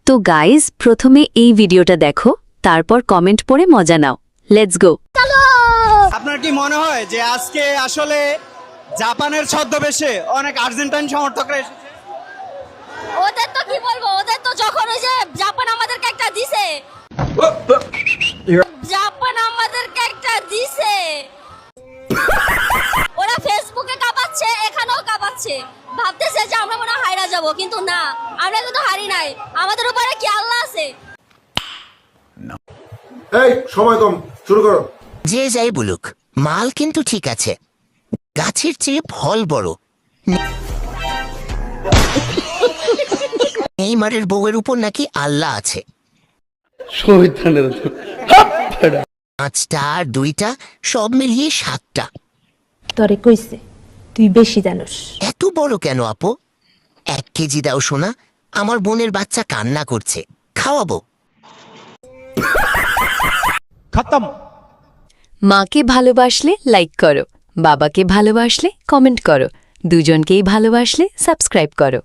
তো গাইজ প্রথমে এই ভিডিওটা দেখো, তারপর কমেন্ট পড়ে মজা নাও। Let's go. আপনার কি মনে হয় যে আজকে আসলে জাপানের ছদ্মবেশে অনেক আর্জেন্টাইন সমর্থকরা এসেছে? ওদের তো কি বলবো, ওদের তো যখন ওই যে জাপান আমাদেরকে একটা দিছে, ওরা ফেসবুকে কাঁপাচ্ছে, এখানেও কাঁপাচ্ছে, ভাবতেছে যে আমরা মনে হয় হাইরা যাবো, কিন্তু না, আমরা কিন্তু হারি নাই। আমাদের উপরে কি আল্লাহ আছে? এই সময় কম, শুরু করো। যে যাই বলুক, মাল কিন্তু ঠিক আছে, গাছের চেয়ে ফল বড়। নেইমারের বউয়ের উপর নাকি আল্লাহ আছে। 5টা আর 2টা সব মিলিয়ে 7টা। তরে কইছে তুই বেশি জানোস। এত বড় কেন আপু? 1 কেজি দাও সোনা, আমার বোনের বাচ্চা কান্না করছে, খাওয়াবো। মাকে ভালোবাসলে লাইক করো, বাবাকে ভালোবাসলে কমেন্ট করো, দুজনকেই ভালোবাসলে সাবস্ক্রাইব করো।